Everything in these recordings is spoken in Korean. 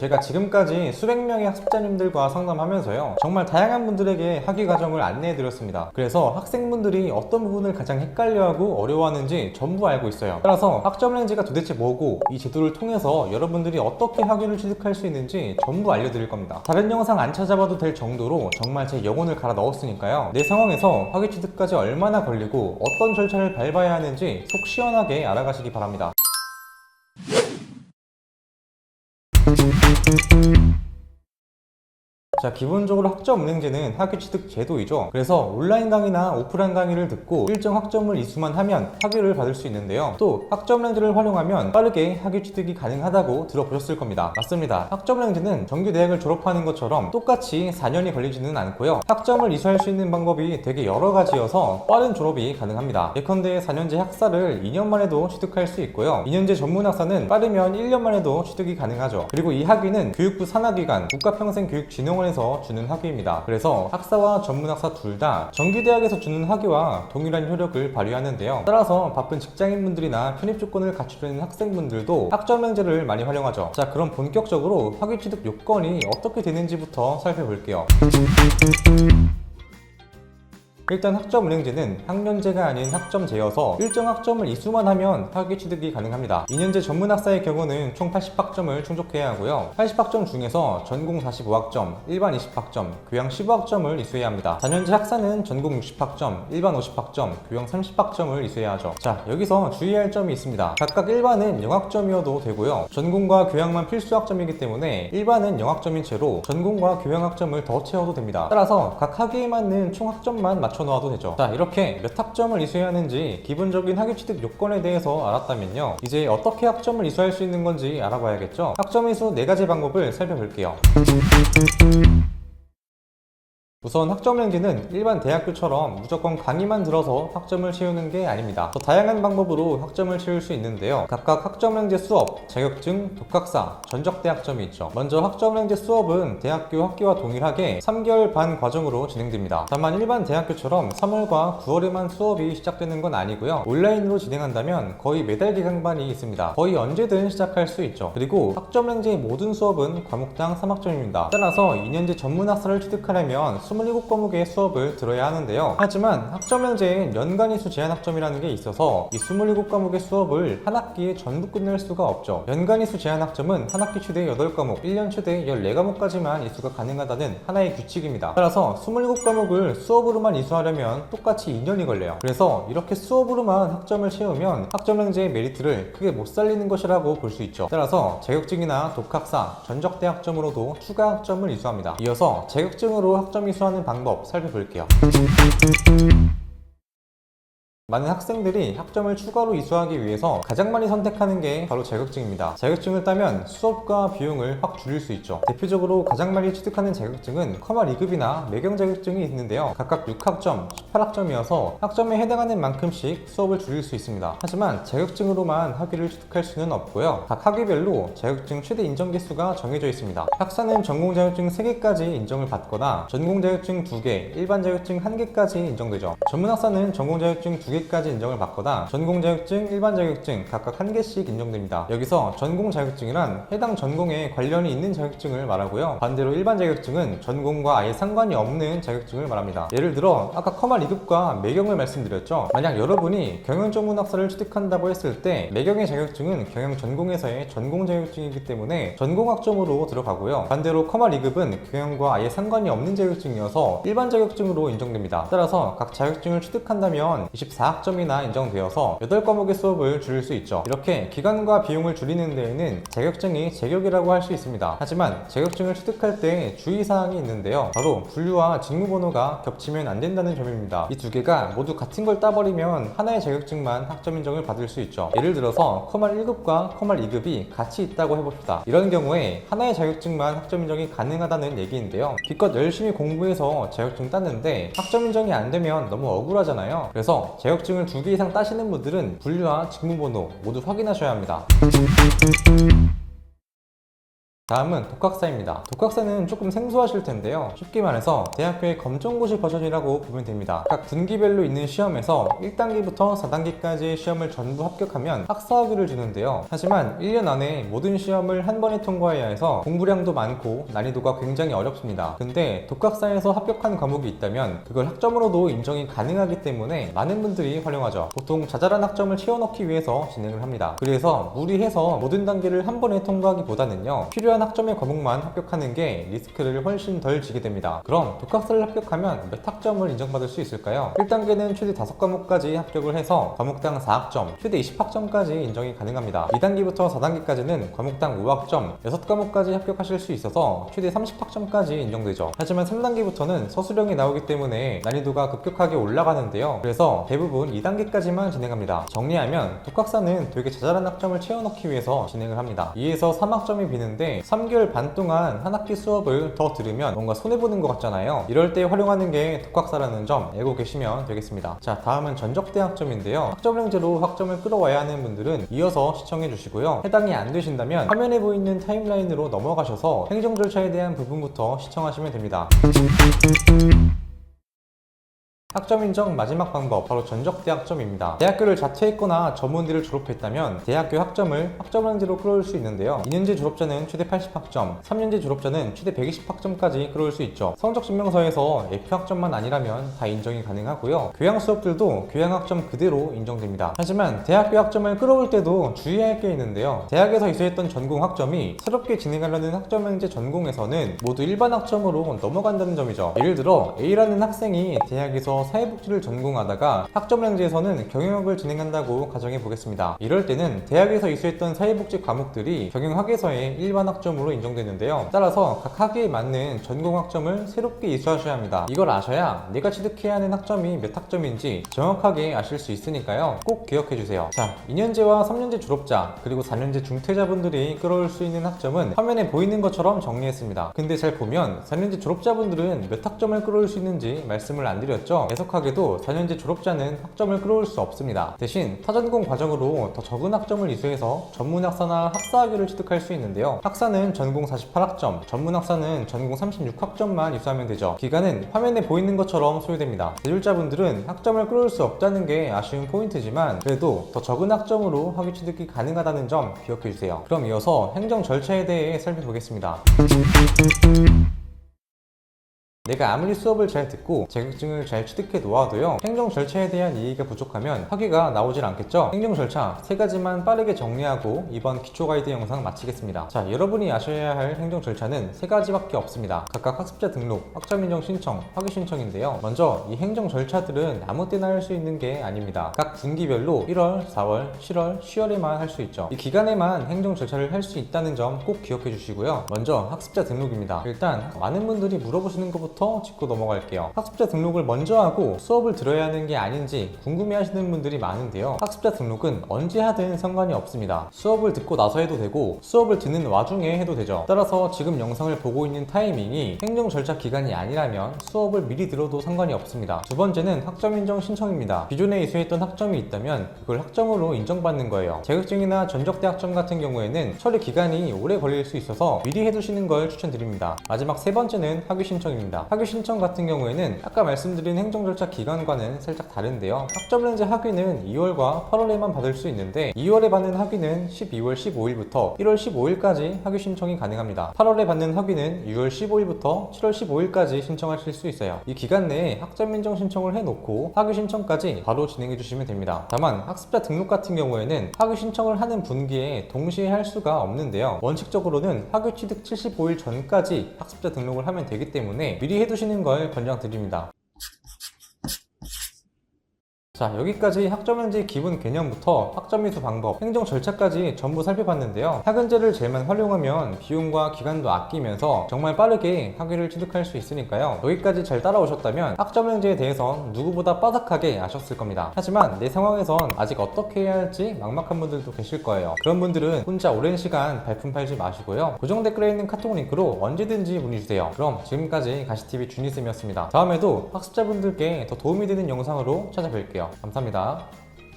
제가 지금까지 수백 명의 학습자님들과 상담하면서요, 정말 다양한 분들에게 학위 과정을 안내해 드렸습니다. 그래서 학생분들이 어떤 부분을 가장 헷갈려하고 어려워하는지 전부 알고 있어요. 따라서 학점랭지가 도대체 뭐고, 이 제도를 통해서 여러분들이 어떻게 학위를 취득할 수 있는지 전부 알려드릴 겁니다. 다른 영상 안 찾아봐도 될 정도로 정말 제 영혼을 갈아 넣었으니까요, 내 상황에서 학위 취득까지 얼마나 걸리고 어떤 절차를 밟아야 하는지 속 시원하게 알아가시기 바랍니다. 자, 기본적으로 학점은행제는 학위 취득 제도이죠. 그래서 온라인 강의나 오프라인 강의를 듣고 일정 학점을 이수만 하면 학위를 받을 수 있는데요. 또 학점은행제를 활용하면 빠르게 학위 취득이 가능하다고 들어보셨을 겁니다. 맞습니다. 학점은행제는 정규 대학을 졸업하는 것처럼 똑같이 4년이 걸리지는 않고요. 학점을 이수할 수 있는 방법이 되게 여러 가지여서 빠른 졸업이 가능합니다. 예컨대 4년제 학사를 2년 만에도 취득할 수 있고요. 2년제 전문 학사는 빠르면 1년 만에도 취득이 가능하죠. 그리고 이 학위는 교육부 산하기관 국가평생교육진흥원에서 주는 학위입니다. 그래서 학사와 전문학사 둘 다 정규대학에서 주는 학위와 동일한 효력을 발휘하는데요. 따라서 바쁜 직장인분들이나 편입 조건을 갖추려는 학생분들도 학점은행제를 많이 활용하죠. 자, 그럼 본격적으로 학위 취득 요건이 어떻게 되는지부터 살펴볼게요. 일단 학점은행제는 학년제가 아닌 학점제여서 일정 학점을 이수만 하면 학위 취득이 가능합니다. 2년제 전문학사의 경우는 총 80학점을 충족해야 하고요. 80학점 중에서 전공 45학점, 일반 20학점, 교양 15학점을 이수해야 합니다. 4년제 학사는 전공 60학점, 일반 50학점, 교양 30학점을 이수해야 하죠. 자, 여기서 주의해야 할 점이 있습니다. 각각 일반은 0학점이어도 되고요. 전공과 교양만 필수 학점이기 때문에 일반은 0학점인 채로 전공과 교양 학점을 더 채워도 됩니다. 따라서 각 학위에 맞는 총 학점만 맞춰 놓아도 되죠. 자, 이렇게 몇 학점을 이수해야 하는지 기본적인 학위 취득 요건에 대해서 알았다면요, 이제 어떻게 학점을 이수할 수 있는 건지 알아봐야겠죠. 학점 이수 4가지 방법을 살펴볼게요. 우선 학점은행제는 일반 대학교처럼 무조건 강의만 들어서 학점을 채우는 게 아닙니다. 더 다양한 방법으로 학점을 채울 수 있는데요. 각각 학점은행제 수업, 자격증, 독학사, 전적대 학점이 있죠. 먼저 학점은행제 수업은 대학교 학기와 동일하게 3개월 반 과정으로 진행됩니다. 다만 일반 대학교처럼 3월과 9월에만 수업이 시작되는 건 아니고요. 온라인으로 진행한다면 거의 매달 기간반이 있습니다. 거의 언제든 시작할 수 있죠. 그리고 학점은행제의 모든 수업은 과목당 3학점입니다. 따라서 2년제 전문학사를 취득하려면 27과목의 수업을 들어야 하는데요. 하지만 학점은행제엔 연간 이수 제한 학점이라는 게 있어서 이 27과목의 수업을 한 학기에 전부 끝낼 수가 없죠. 연간 이수 제한 학점은 한 학기 최대 8과목, 1년 최대 14과목까지만 이수가 가능하다는 하나의 규칙입니다. 따라서 27과목을 수업으로만 이수하려면 똑같이 2년이 걸려요. 그래서 이렇게 수업으로만 학점을 채우면 학점은행제의 메리트를 크게 못 살리는 것이라고 볼 수 있죠. 따라서 자격증이나 독학사, 전적대 학점으로도 추가 학점을 이수합니다. 이어서 자격증으로 학점 이수하는 방법 살펴볼게요. 많은 학생들이 학점을 추가로 이수하기 위해서 가장 많이 선택하는 게 바로 자격증입니다. 자격증을 따면 수업과 비용을 확 줄일 수 있죠. 대표적으로 가장 많이 취득하는 자격증은 커머 2급이나 매경 자격증이 있는데요. 각각 6학점, 18학점이어서 학점에 해당하는 만큼씩 수업을 줄일 수 있습니다. 하지만 자격증으로만 학위를 취득할 수는 없고요. 각 학위별로 자격증 최대 인정 개수가 정해져 있습니다. 학사는 전공 자격증 3개까지 인정을 받거나 전공 자격증 2개, 일반 자격증 1개까지 인정되죠. 전문학사는 전공 자격증 2개 까지 인정을 받거나 전공 자격증, 일반 자격증 각각 1개씩 인정됩니다. 여기서 전공 자격증이란 해당 전공에 관련이 있는 자격증을 말하고요. 반대로 일반 자격증은 전공과 아예 상관이 없는 자격증을 말합니다. 예를 들어 아까 커머 2급과 매경을 말씀드렸죠. 만약 여러분이 경영전문학사를 취득한다고 했을 때 매경의 자격증은 경영 전공에서의 전공 자격증이기 때문에 전공 학점으로 들어가고요. 반대로 커머 2급은 경영과 아예 상관이 없는 자격증이어서 일반 자격증으로 인정됩니다. 따라서 각 자격증을 취득한다면 24학점이나 인정되어서 8과목의 수업을 줄일 수 있죠. 이렇게 기간과 비용을 줄이는 데에는 자격증이 제격이라고 할 수 있습니다. 하지만 자격증을 취득할 때 주의사항이 있는데요. 바로 분류와 직무번호가 겹치면 안 된다는 점입니다. 이 두 개가 모두 같은 걸 따버리면 하나의 자격증만 학점 인정을 받을 수 있죠. 예를 들어서 커머 1급과 커머 2급이 같이 있다고 해봅시다. 이런 경우에 하나의 자격증만 학점 인정이 가능하다는 얘기인데요. 기껏 열심히 공부해서 자격증 땄는데 학점 인정이 안 되면 너무 억울하잖아요. 그래서 자격증을 2개 이상 따시는 분들은 분류와 직무번호 모두 확인하셔야 합니다. 다음은 독학사입니다. 독학사는 조금 생소하실 텐데요. 쉽게 말해서 대학교의 검정고시 버전이라고 보면 됩니다. 각 분기별로 있는 시험에서 1단계부터 4단계까지의 시험을 전부 합격하면 학사학위를 주는데요. 하지만 1년 안에 모든 시험을 한 번에 통과해야 해서 공부량도 많고 난이도가 굉장히 어렵습니다. 근데 독학사에서 합격한 과목이 있다면 그걸 학점으로도 인정이 가능하기 때문에 많은 분들이 활용하죠. 보통 자잘한 학점을 채워넣기 위해서 진행을 합니다. 그래서 무리해서 모든 단계를 한 번에 통과하기보다는요, 필요한 학점의 과목만 합격하는 게 리스크를 훨씬 덜 지게 됩니다. 그럼 독학사를 합격하면 몇 학점을 인정받을 수 있을까요? 1단계는 최대 5과목까지 합격을 해서 과목당 4학점, 최대 20학점까지 인정이 가능합니다. 2단계부터 4단계까지는 과목당 5학점, 6과목까지 합격하실 수 있어서 최대 30학점까지 인정되죠. 하지만 3단계부터는 서술형이 나오기 때문에 난이도가 급격하게 올라가는데요. 그래서 대부분 2단계까지만 진행합니다. 정리하면 독학사는 되게 자잘한 학점을 채워넣기 위해서 진행을 합니다. 2에서 3학점이 비는데 3개월 반 동안 한 학기 수업을 더 들으면 뭔가 손해보는 것 같잖아요. 이럴 때 활용하는 게 독학사라는 점 알고 계시면 되겠습니다. 자, 다음은 전적대 학점인데요. 학점랭제로 학점을 끌어와야 하는 분들은 이어서 시청해 주시고요. 해당이 안 되신다면 화면에 보이는 타임라인으로 넘어가셔서 행정 절차에 대한 부분부터 시청하시면 됩니다. 학점 인정 마지막 방법, 바로 전적대 학점입니다. 대학교를 자퇴했거나 전문대를 졸업했다면 대학교 학점을 학점량제로 끌어올 수 있는데요. 2년제 졸업자는 최대 80학점, 3년제 졸업자는 최대 120학점까지 끌어올 수 있죠. 성적증명서에서 F학점만 아니라면 다 인정이 가능하고요. 교양 수업들도 교양 학점 그대로 인정됩니다. 하지만 대학교 학점을 끌어올 때도 주의해야 할 게 있는데요. 대학에서 이수했던 전공 학점이 새롭게 진행하려는 학점량제 전공에서는 모두 일반 학점으로 넘어간다는 점이죠. 예를 들어 A라는 학생이 대학에서 사회복지를 전공하다가 학점량제에서는 경영학을 진행한다고 가정해 보겠습니다. 이럴 때는 대학에서 이수했던 사회복지 과목들이 경영학에서의 일반 학점으로 인정되는데요. 따라서 각 학위에 맞는 전공 학점을 새롭게 이수하셔야 합니다. 이걸 아셔야 내가 취득해야 하는 학점이 몇 학점인지 정확하게 아실 수 있으니까요. 꼭 기억해 주세요. 자, 2년제와 3년제 졸업자 그리고 4년제 중퇴자분들이 끌어올 수 있는 학점은 화면에 보이는 것처럼 정리했습니다. 근데 잘 보면 4년제 졸업자분들은 몇 학점을 끌어올 수 있는지 말씀을 안 드렸죠. 애석하게도 4년제 졸업자는 학점을 끌어올 수 없습니다. 대신 타전공 과정으로 더 적은 학점을 이수해서 전문학사나 학사학위를 취득할 수 있는데요. 학사는 전공 48학점, 전문학사는 전공 36학점만 이수하면 되죠. 기간은 화면에 보이는 것처럼 소요됩니다. 대졸자분들은 학점을 끌어올 수 없다는 게 아쉬운 포인트지만 그래도 더 적은 학점으로 학위 취득이 가능하다는 점 기억해주세요. 그럼 이어서 행정 절차에 대해 살펴보겠습니다. 내가 아무리 수업을 잘 듣고 자격증을 잘 취득해 놓아도요, 행정 절차에 대한 이해가 부족하면 학위가 나오질 않겠죠. 행정 절차 3가지만 빠르게 정리하고 이번 기초 가이드 영상 마치겠습니다. 자, 여러분이 아셔야 할 행정 절차는 3가지밖에 없습니다. 각각 학습자 등록, 학점 인정 신청, 학위 신청인데요. 먼저 이 행정 절차들은 아무 때나 할 수 있는 게 아닙니다. 각 분기별로 1월, 4월, 7월, 10월에만 할 수 있죠. 이 기간에만 행정 절차를 할 수 있다는 점 꼭 기억해 주시고요. 먼저 학습자 등록입니다. 일단 많은 분들이 물어보시는 것부터 짚고 넘어갈게요. 학습자 등록을 먼저 하고 수업을 들어야 하는 게 아닌지 궁금해 하시는 분들이 많은데요. 학습자 등록은 언제 하든 상관이 없습니다. 수업을 듣고 나서 해도 되고 수업을 듣는 와중에 해도 되죠. 따라서 지금 영상을 보고 있는 타이밍이 행정 절차 기간이 아니라면 수업을 미리 들어도 상관이 없습니다. 두 번째는 학점 인정 신청입니다. 기존에 이수했던 학점이 있다면 그걸 학점으로 인정받는 거예요. 자격증이나 전적대 학점 같은 경우에는 처리 기간이 오래 걸릴 수 있어서 미리 해두시는 걸 추천드립니다. 마지막 3번째는 학위 신청입니다. 학위 신청 같은 경우에는 아까 말씀드린 행정 절차 기간과는 살짝 다른데요. 학점랭제 학위는 2월과 8월에만 받을 수 있는데 2월에 받는 학위는 12월 15일부터 1월 15일까지 학위 신청이 가능합니다. 8월에 받는 학위는 6월 15일부터 7월 15일까지 신청하실 수 있어요. 이 기간 내에 학점 인정 신청을 해놓고 학위 신청까지 바로 진행해 주시면 됩니다. 다만 학습자 등록 같은 경우에는 학위 신청을 하는 분기에 동시에 할 수가 없는데요. 원칙적으로는 학위 취득 75일 전까지 학습자 등록을 하면 되기 때문에 미리 해두시는 걸 권장드립니다. 자, 여기까지 학점량제 기본 개념부터 학점 이수 방법, 행정 절차까지 전부 살펴봤는데요. 학은제를 제만 활용하면 비용과 기간도 아끼면서 정말 빠르게 학위를 취득할 수 있으니까요. 여기까지 잘 따라오셨다면 학점량제에 대해선 누구보다 빠삭하게 아셨을 겁니다. 하지만 내 상황에선 아직 어떻게 해야 할지 막막한 분들도 계실 거예요. 그런 분들은 혼자 오랜 시간 발품 팔지 마시고요. 고정 댓글에 있는 카톡 링크로 언제든지 문의주세요. 그럼 지금까지 가시TV 준이쌤이었습니다. 다음에도 학습자분들께 더 도움이 되는 영상으로 찾아뵐게요. 감사합니다.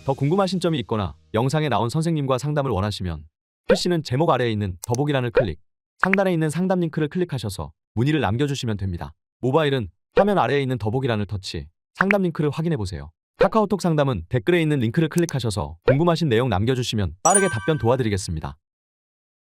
더 궁금하신 점이 있거나 영상에 나온 선생님과 상담을 원하시면 PC는 제목 아래에 있는 더보기란을 클릭, 상단에 있는 상담 링크를 클릭하셔서 문의를 남겨주시면 됩니다. 모바일은 화면 아래에 있는 더보기란을 터치, 상담 링크를 확인해 보세요. 카카오톡 상담은 댓글에 있는 링크를 클릭하셔서 궁금하신 내용 남겨주시면 빠르게 답변 도와드리겠습니다.